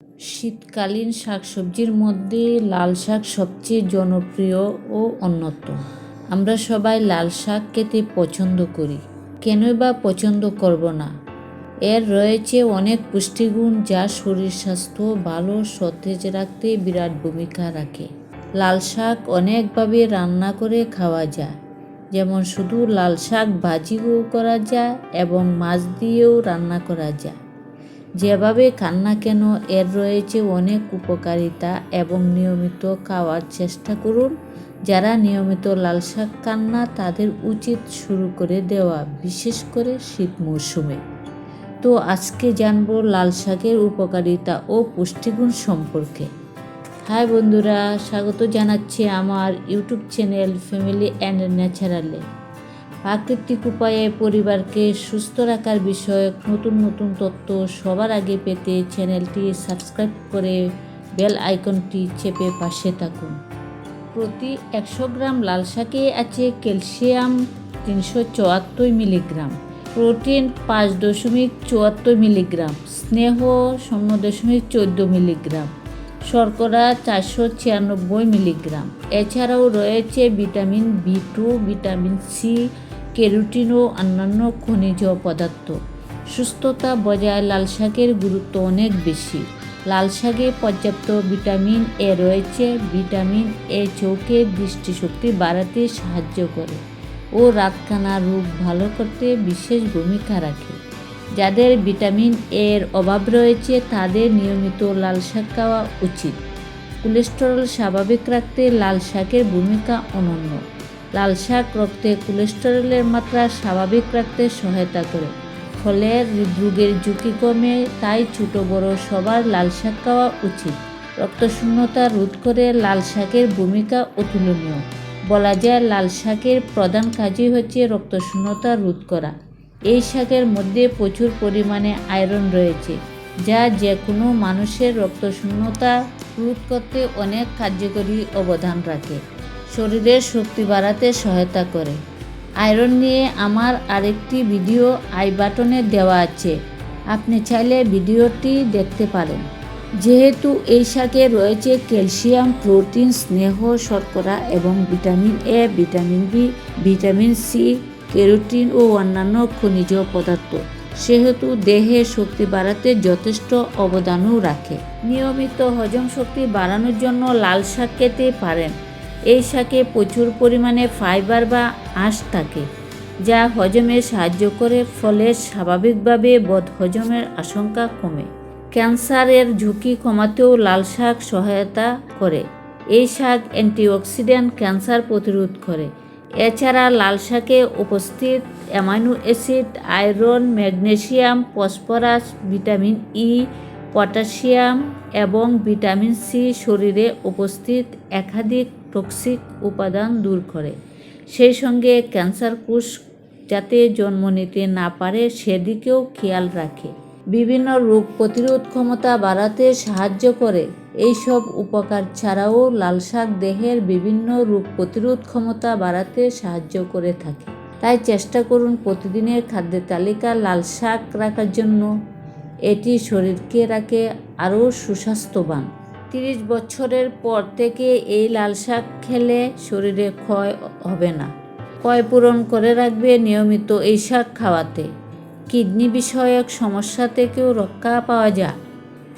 শীতকালীন শাকসবজির মধ্যে লাল শাক সবচেয়ে জনপ্রিয় ও অন্যতম। আমরা সবাই লাল শাক খেতে পছন্দ করি, কেনই বা পছন্দ করব না। এর রয়েছে অনেক পুষ্টিগুণ যা শরীর স্বাস্থ্য ভালো সতেজ রাখতে বিরাট ভূমিকা রাখে। লাল শাক অনেকভাবে রান্না করে খাওয়া যায়, যেমন শুধু লাল শাক ভাজিও করা যায় এবং মাছ দিয়েও রান্না করা যায়। যেভাবে খান না কেন এর রয়েছে অনেক উপকারিতা এবং নিয়মিত খাওয়ার চেষ্টা করুন। যারা নিয়মিত লাল শাক খান না তাদের উচিত শুরু করে দেওয়া, বিশেষ করে শীত মৌসুমে। তো আজকে জানবো লাল শাকের উপকারিতা ও পুষ্টিগুণ সম্পর্কে। হাই বন্ধুরা, স্বাগত জানাচ্ছি আমার ইউটিউব চ্যানেল ফ্যামিলি অ্যান্ড ন্যাচারালে। প্রাকৃতিক উপায়ে পরিবারকে সুস্থ রাখার বিষয়ক নতুন নতুন তথ্য সবার আগে পেতে চ্যানেলটি সাবস্ক্রাইব করে বেল আইকনটি চেপে পাশে থাকুন। প্রতি 100 গ্রাম লাল শাকে আছে ক্যালসিয়াম 374 মিলিগ্রাম, প্রোটিন 5.74 মিলিগ্রাম, স্নেহ 0.14 মিলিগ্রাম, শর্করা 496 মিলিগ্রাম। এছাড়াও রয়েছে vitamin B2, vitamin C, carotene ও অন্যান্য খনিজ পদার্থ। সুস্থতা বজায় লাল শাকের গুরুত্ব অনেক বেশি। লাল শাকে পর্যাপ্ত ভিটামিন এ রয়েছে। ভিটামিন এ চোখের দৃষ্টিশক্তি বাড়াতে সাহায্য করে ও রাতকানা রোগ ভালো করতে বিশেষ ভূমিকা রাখে। যাদের ভিটামিন এর অভাব রয়েছে তাদের নিয়মিত লাল শাক খাওয়া উচিত। কোলেস্টেরল স্বাভাবিক রাখতে লাল শাকের ভূমিকা অনন্য। লাল শাক রক্তে কোলেস্টেরলের মাত্রা স্বাভাবিক রাখতে সহায়তা করে, ফলে হৃদরোগের ঝুঁকি কমে। তাই ছোট বড় সবার লাল শাক খাওয়া উচিত। রক্তশূন্যতা রোধ করে লাল শাকের ভূমিকা অতুলনীয়। বলা যায় লাল শাকের প্রধান কাজই হচ্ছে রক্তশূন্যতা রোধ করা। এই শাকের মধ্যে প্রচুর পরিমাণে আয়রন রয়েছে, যা যে কোনো মানুষের রক্তশূন্যতা রোধ করতে অনেক কার্যকরী অবদান রাখে। শরীরের শক্তি বাড়াতে সহায়তা করে। আয়রন নিয়ে আমার আরেকটি ভিডিও আই বাটনে দেওয়া আছে, আপনি চাইলে ভিডিওটি দেখতে পারেন। যেহেতু এই শাকে রয়েছে ক্যালসিয়াম, প্রোটিন, স্নেহ, শর্করা এবং vitamin A, vitamin B, vitamin C, carotene ও অন্যান্য খনিজ পদার্থ, সেহেতু দেহে শক্তি বাড়াতে যথেষ্ট অবদানও রাখে। নিয়মিত হজম শক্তি বাড়ানোর জন্য লাল শাক খেতে পারেন। এই শাকে প্রচুর পরিমাণে ফাইবার বা আঁশ থাকে, যা হজমে সাহায্য করে, ফলে স্বাভাবিকভাবে বদহজমের আশঙ্কা কমে। ক্যান্সারের ঝুঁকি কমাতেও লাল শাক সহায়তা করে। এই শাক অ্যান্টিঅক্সিডেন্ট, ক্যান্সার প্রতিরোধ করে। এছাড়া লাল শাকে উপস্থিত amino acid, iron, magnesium, phosphorus, vitamin E, potassium এবং ভিটামিন সি শরীরে উপস্থিত একাধিক টক্সিক উপাদান দূর করে। সেই সঙ্গে ক্যান্সার কোষ যাতে জন্ম নিতে না পারে সেদিকেও খেয়াল রাখে। বিভিন্ন রোগ প্রতিরোধ ক্ষমতা বাড়াতে সাহায্য করে। এইসব উপকার ছাড়াও লাল শাক দেহের বিভিন্ন রোগ প্রতিরোধ ক্ষমতা বাড়াতে সাহায্য করে থাকে। তাই চেষ্টা করুন প্রতিদিনের খাদ্যের তালিকা লাল শাক রাখার জন্য। এটি শরীরকে রাখে আরও সুস্বাস্থ্যবান। 30 বছরের পর থেকে এই লাল শাক খেলে শরীরে ক্ষয় হবে না, ক্ষয় পূরণ করে রাখবে নিয়মিত এই শাক খাওয়াতে। কিডনি বিষয়ক সমস্যা থেকেও রক্ষা পাওয়া যায়।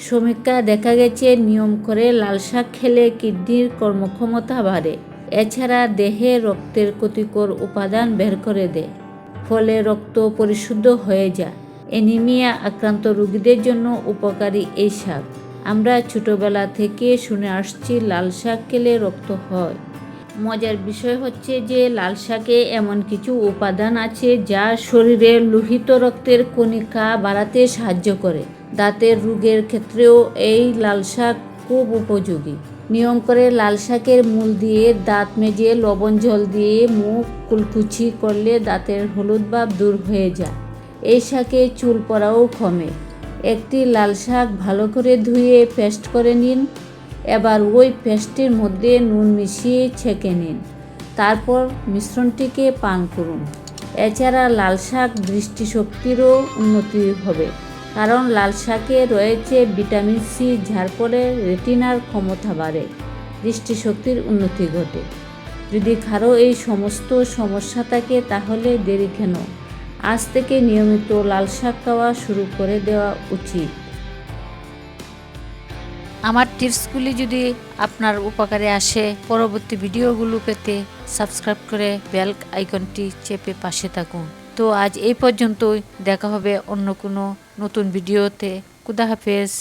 সমীক্ষায় দেখা গেছে নিয়ম করে লাল শাক খেলে কিডনির কর্মক্ষমতা বাড়ে। এছাড়া দেহে রক্তের ক্ষতিকর উপাদান বের করে দেয়, ফলে রক্ত পরিশুদ্ধ হয়ে যায়। অ্যানিমিয়া আক্রান্ত রোগীদের জন্য উপকারী এই শাক। আমরা ছোটবেলা থেকে শুনে আসছি লাল শাক খেলে রক্ত হয়। মজার বিষয় হচ্ছে যে লাল শাকে এমন কিছু উপাদান আছে যা শরীরে লোহিত রক্তের কণিকা বাড়াতে সাহায্য করে। দাঁতের রোগের ক্ষেত্রেও এই লাল শাক খুব উপযোগী। নিয়ম করে লাল শাকের মূল দিয়ে দাঁত মেজে লবণ জল দিয়ে মুখ কুলকুচি করলে দাঁতের হলুদ ভাব দূর হয়ে যায়। এই শাকে চুল পড়াও কমে। একটি লাল শাক ভালো করে ধুয়ে পেস্ট করে নিন। এবার ওই পেস্টের মধ্যে নুন মিশিয়ে ছেঁকে নিন, তারপর মিশ্রণটিকে পান করুন। এছাড়া লাল শাক দৃষ্টিশক্তিরও উন্নতি হবে, কারণ লাল শাকে রয়েছে ভিটামিন সি, যার ফলে রেটিনার ক্ষমতা বাড়ে, দৃষ্টিশক্তির উন্নতি ঘটে। যদি কারো এই সমস্ত সমস্যা থাকে তাহলে দেরি কেন? আজ থেকে নিয়মিত লাল শাক খাওয়া শুরু করে দেওয়া উচিত। আমার টিপসগুলি যদি আপনার উপকারে আসে, পরবর্তী ভিডিওগুলো পেতে সাবস্ক্রাইব করে বেল আইকনটি চেপে পাশে থাকুন। তো আজ এই পর্যন্তই, দেখা হবে অন্য কোনো নতুন ভিডিওতে। খুদা হাফেজ।